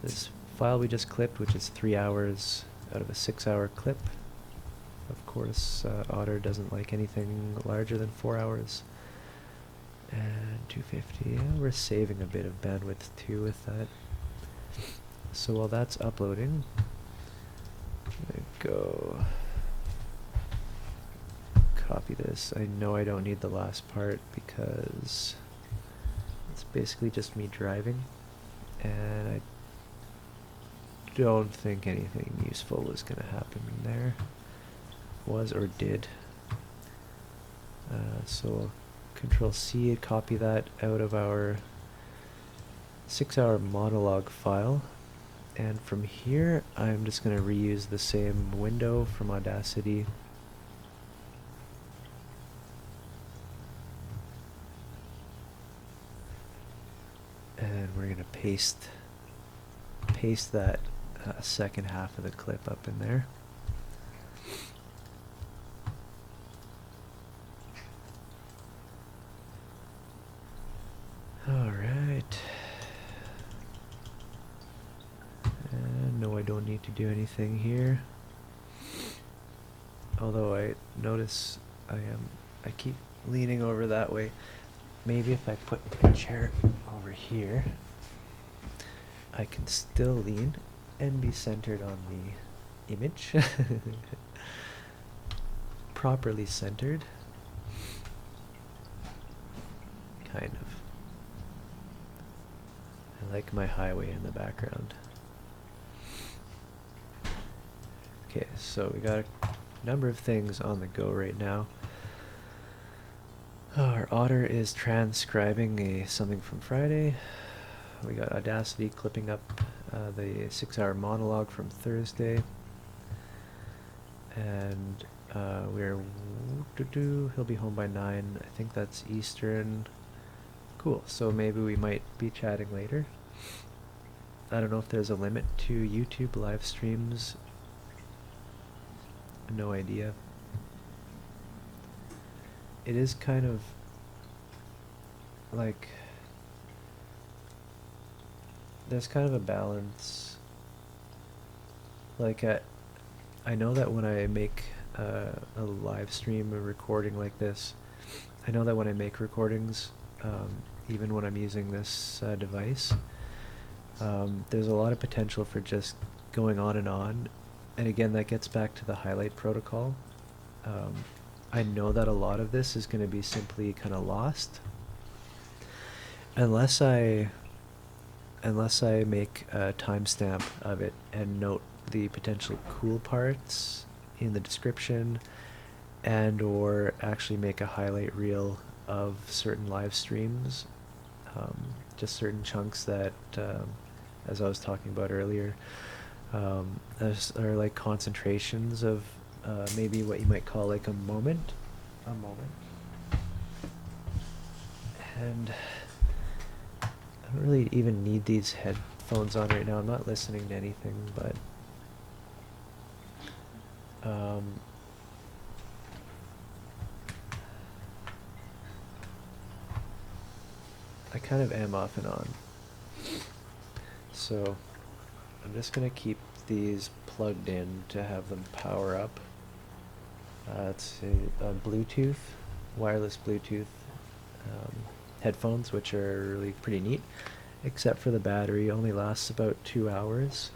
this file we just clipped, which is 3 hours out of a 6-hour clip. Of course, Otter doesn't like anything larger than 4 hours. And 250, yeah, we're saving a bit of bandwidth too with that. So while that's uploading, I'm gonna go copy this. I know I don't need the last part because it's basically just me driving, and I don't think anything useful was going to happen there. Was or did. So Control C, copy that out of our 6-hour monologue file. And from here, I'm just going to reuse the same window from Audacity. And we're going to paste that second half of the clip up in there. Alright. And no, I don't need to do anything here. Although I notice I keep leaning over that way. Maybe if I put a chair over over here, I can still lean and be centered on the image. Properly centered. Kind of. I like my highway in the background. Okay, so we got a number of things on the go right now. Our otter is transcribing something from Friday. We got Audacity clipping up the 6-hour monologue from Thursday. And he'll be home by 9. I think that's Eastern. Cool, so maybe we might be chatting later. I don't know if there's a limit to YouTube live streams. No idea. It is kind of like there's kind of a balance. Like I know that when I make a live stream, a recording like this, I know that when I make recordings, even when I'm using this device, there's a lot of potential for just going on. And again, that gets back to the highlight protocol. I know that a lot of this is going to be simply kind of lost unless I make a timestamp of it and note the potential cool parts in the description, and or actually make a highlight reel of certain live streams, just certain chunks that, as I was talking about earlier, are like concentrations of maybe what you might call like a moment. And I don't really even need these headphones on right now. I'm not listening to anything, but I kind of am off and on. So I'm just going to keep these plugged in to have them power up. It's a Bluetooth, wireless Bluetooth headphones, which are really pretty neat, except for the battery only lasts about 2 hours.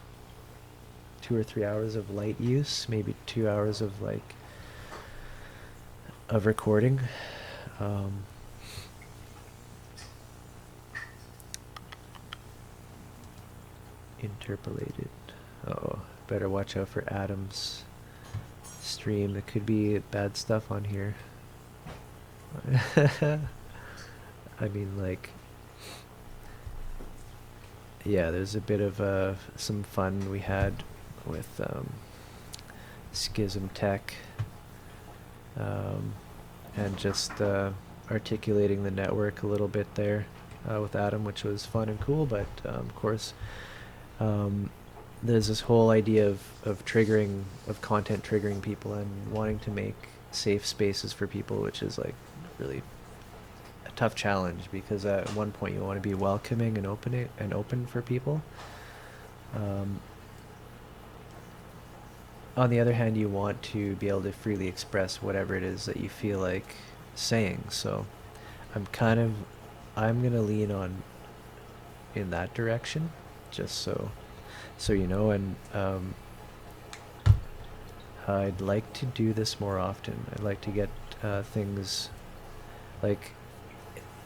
2 or 3 hours of light use, maybe 2 hours of recording. Interpolated. Oh, better watch out for Adam's stream. There could be bad stuff on here. I mean, like, yeah, there's a bit of some fun we had with Schism Tech, and just articulating the network a little bit there with Adam, which was fun and cool. But of course, there's this whole idea of content triggering people and wanting to make safe spaces for people, which is like really a tough challenge, because at one point you want to be welcoming and open for people. On the other hand, you want to be able to freely express whatever it is that you feel like saying. So I'm gonna lean on in that direction, just so you know. And I'd like to do this more often. I'd like to get things like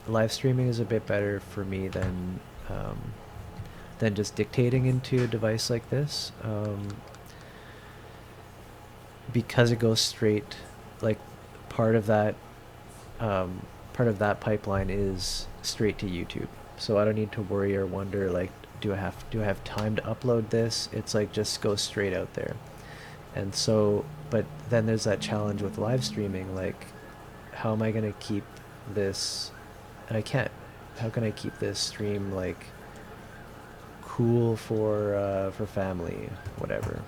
live streaming is a bit better for me than just dictating into a device like this, because it goes straight, like part of that pipeline is straight to YouTube. So I don't need to worry or wonder, like, do I have time to upload this? It's like just goes straight out there. And so, but then there's that challenge with live streaming, like, how am I going to keep this? And I can't. How can I keep this stream like cool for family, whatever?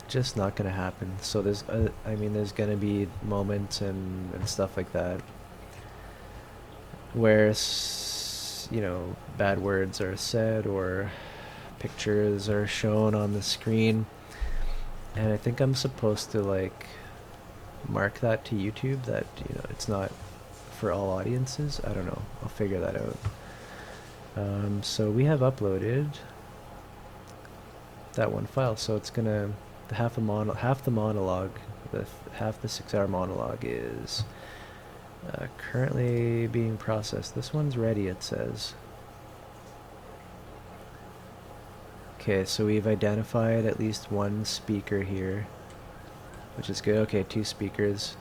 Just not gonna happen. So there's there's gonna be moments and stuff like that where bad words are said or pictures are shown on the screen, and I think I'm supposed to like mark that to YouTube that it's not for all audiences. I don't know. I'll figure that out. So we have uploaded that one file. So it's gonna half the monologue, half the 6-hour monologue is currently being processed. This one's ready, it says. Okay, so we've identified at least one speaker here, which is good. Okay, 2 speakers.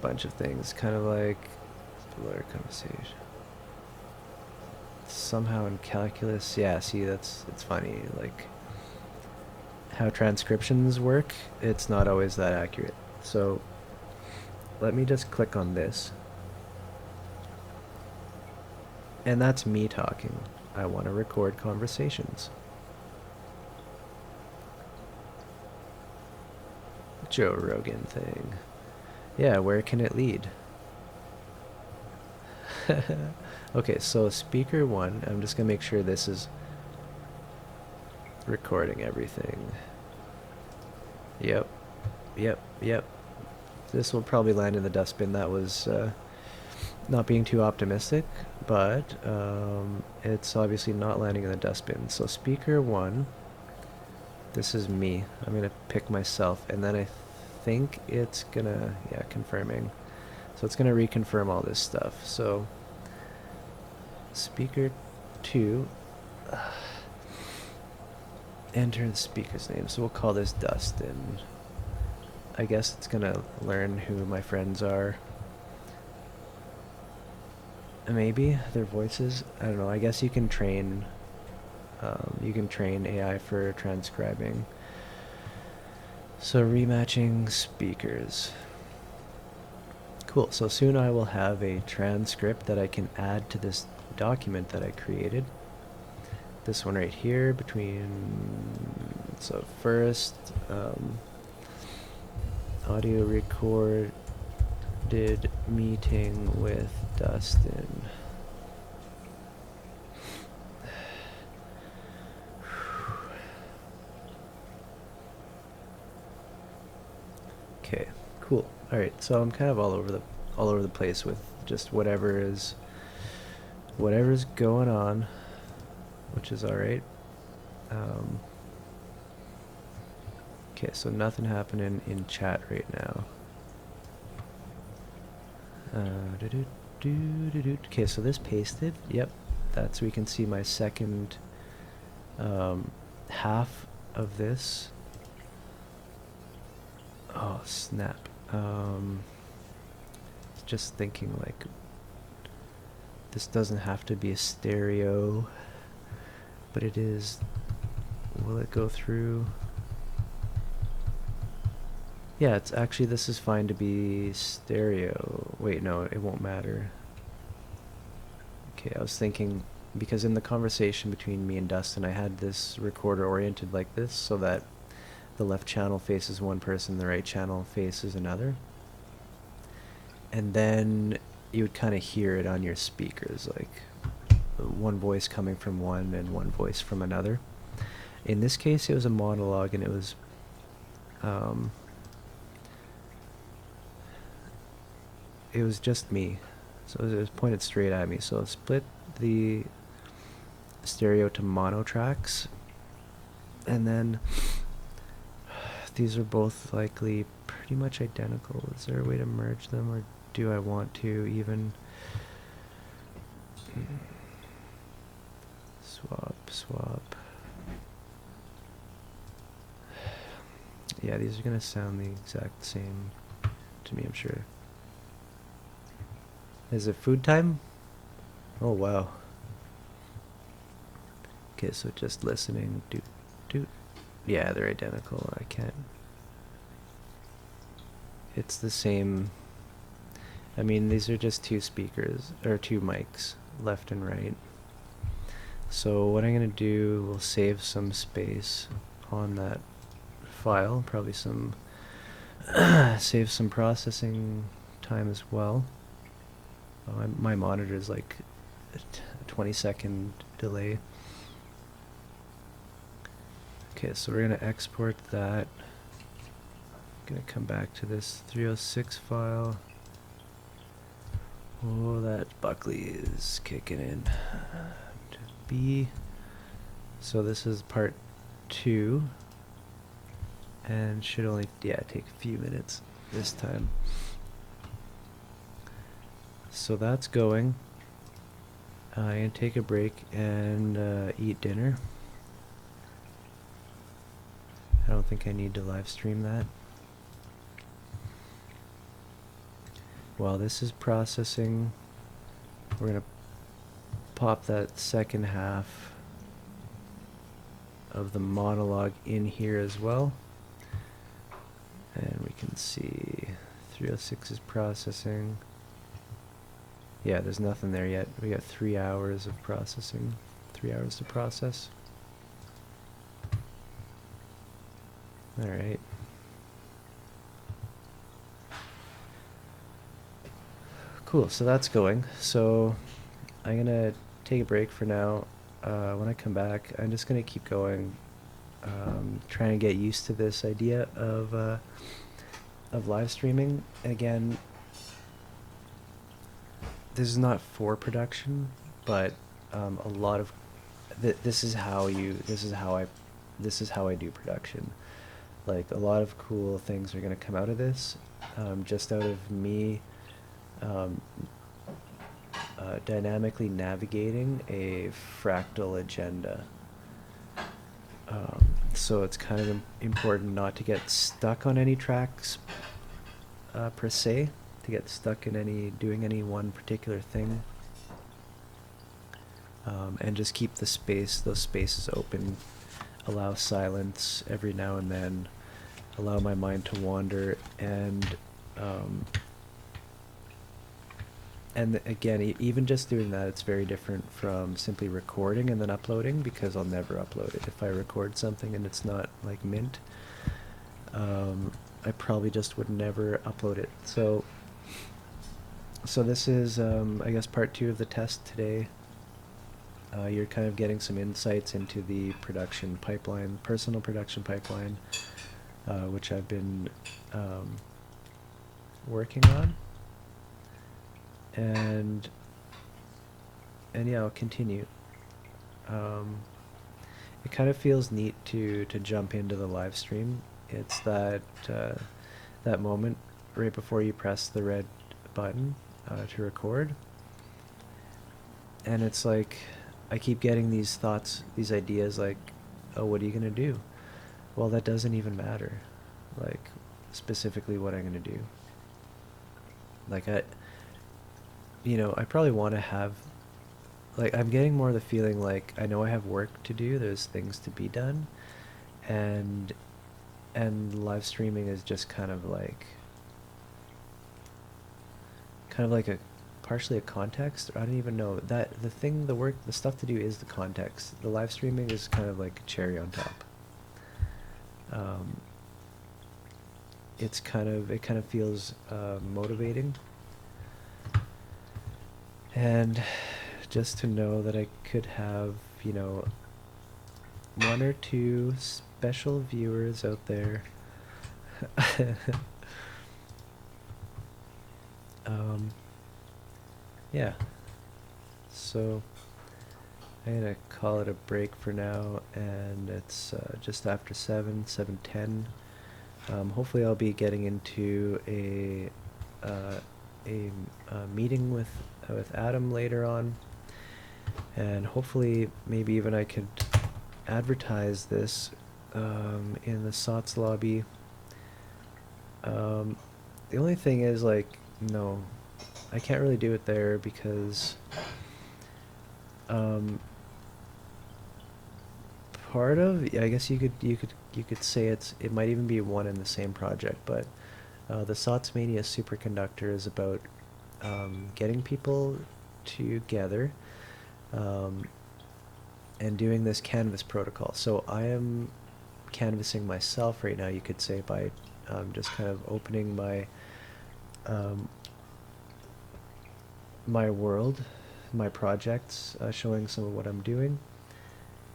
Bunch of things, kind of like blur conversation. Somehow in calculus, yeah, see, it's funny, like how transcriptions work, it's not always that accurate. So let me just click on this. And that's me talking. I want to record conversations. Joe Rogan thing. Yeah, where can it lead? Okay, so speaker 1, I'm just gonna make sure this is recording everything. Yep. This will probably land in the dustbin. That was not being too optimistic, but it's obviously not landing in the dustbin. So speaker 1, this is me. I'm gonna pick myself, and then I think it's gonna, yeah, confirming. So it's gonna reconfirm all this stuff. So speaker 2, enter the speaker's name. So we'll call this Dustin. I guess it's gonna learn who my friends are. Maybe their voices. I don't know. I guess you can train. You can train AI for transcribing. So rematching speakers. Cool. So soon I will have a transcript that I can add to this document that I created. This one right here between. So first, audio recorded meeting with Dustin. Okay, cool. All right, so I'm kind of all over the place with just whatever's going on, which is all right. Okay, so nothing happening in chat right now. Okay, so this pasted. Yep, that's, we can see my second half of this. Oh snap. Just thinking, like, this doesn't have to be a stereo, but it is. Will it go through? Yeah, it's actually, this is fine to be stereo. Wait, no, it won't matter. Okay, I was thinking, because in the conversation between me and Dustin, I had this recorder oriented like this so that the left channel faces one person, the right channel faces another. And then you would kind of hear it on your speakers, like one voice coming from one and one voice from another. In this case, it was a monologue, and it was just me. So it was pointed straight at me. So split the stereo to mono tracks, and then these are both likely pretty much identical. Is there a way to merge them, or do I want to even swap? Yeah, these are gonna sound the exact same to me, I'm sure. Is it food time? Oh wow. Okay, so just listening. Yeah, they're identical. I can't. It's the same. I mean, these are just 2 speakers, or 2 mics, left and right. So what I'm gonna do, we'll save some space on that file, probably some save some processing time as well. My monitor is like a 20-second delay. Okay, so we're gonna export that. Gonna come back to this 306 file. Oh, that Buckley is kicking in. To B. So this is part 2. And should only, yeah, take a few minutes this time. So that's going. I'm going to take a break and eat dinner. I don't think I need to live stream that. While this is processing, we're going to pop that second half of the monologue in here as well. And we can see 306 is processing. Yeah, there's nothing there yet. We got 3 hours of processing. 3 hours to process. Alright. Cool, so that's going. So I'm gonna take a break for now. When I come back, I'm just gonna keep going, trying to get used to this idea of live streaming. Again, this is not for production, but a lot of this is how I do production. Like, a lot of cool things are gonna come out of this, just out of me dynamically navigating a fractal agenda. So it's kind of important not to get stuck on any tracks per se, to get stuck in doing any one particular thing, and just keep those spaces open, allow silence every now and then, allow my mind to wander, and again, even just doing that, it's very different from simply recording and then uploading, because I'll never upload it. If I record something and it's not like mint, I probably just would never upload it. So this is, I guess, part 2 of the test today. You're kind of getting some insights into the production pipeline, personal production pipeline, which I've been working on. And yeah, I'll continue. It kind of feels neat to jump into the live stream. It's that moment right before you press the red button to record, and it's like I keep getting these thoughts, these ideas, like, oh, what are you gonna do? Well, that doesn't even matter, like, specifically what I'm gonna do. Like, I probably want to have, like, I'm getting more the feeling like I know I have work to do, there's things to be done, and live streaming is just kind of like a partially a context. Or I don't even know that the stuff to do is the context. The live streaming is kind of like a cherry on top. It kind of feels motivating. And just to know that I could have, 1 or 2 special viewers out there. Yeah. So I'm gonna call it a break for now, and it's just after 7:10. Hopefully I'll be getting into a meeting with Adam later on, and hopefully maybe even I could advertise this in the SOTS lobby. The only thing is, like, no, I can't really do it there because part of, I guess you could say it might even be one and the same project, but the SOTS Mania Superconductor is about getting people together and doing this canvas protocol. So I am canvassing myself right now, you could say, by just kind of opening my my world, my projects, showing some of what I'm doing,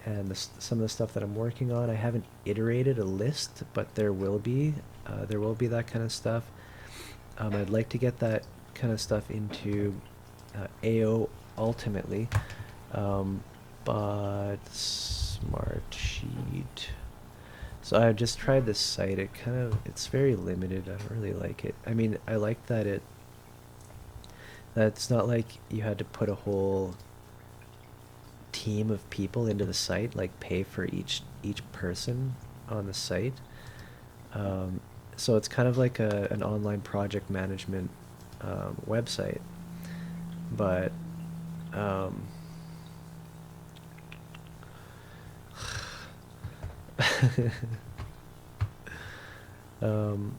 and some of the stuff that I'm working on. I haven't iterated a list, but there will be that kind of stuff. I'd like to get that kind of stuff into AO ultimately, but Smartsheet. So I just tried this site. It's very limited. I don't really like it. I mean, I like that's not like you had to put a whole team of people into the site, like pay for each person on the site. Um, so it's kind of like an online project management website, but um, um,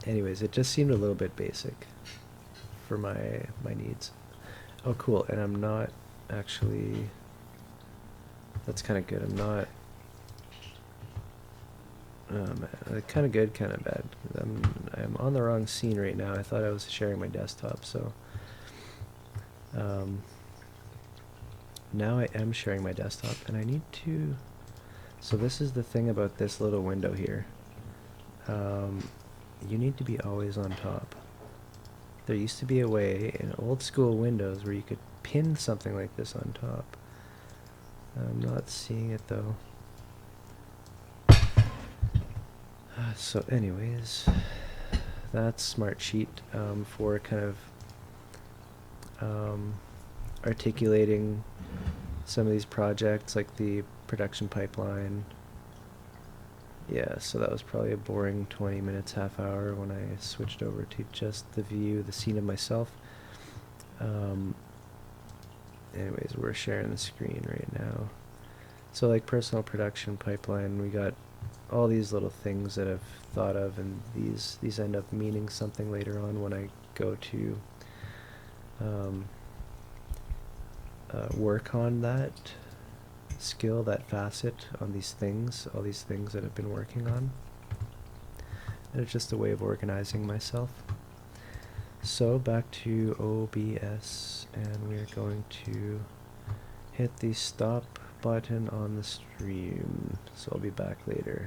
anyways, it just seemed a little bit basic for my needs. Oh, cool. And I'm not actually. That's kind of good. I'm not. Oh man, kind of good, kind of bad. I'm on the wrong scene right now. I thought I was sharing my desktop, so um, now I am sharing my desktop, and I need to. So this is the thing about this little window here. You need to be always on top. There used to be a way in old school Windows where you could pin something like this on top. I'm not seeing it though. So anyways, that's Smartsheet for kind of articulating some of these projects like the production pipeline. Yeah, so that was probably a boring 20 minutes, half hour when I switched over to just the view, the scene of myself. Anyways, we're sharing the screen right now. So like personal production pipeline, we got all these little things that I've thought of, and these end up meaning something later on when I go to work on that skill, that facet, on these things, all these things that I've been working on. And it's just a way of organizing myself. So back to OBS, and we're going to hit the stop button on the stream. So I'll be back later.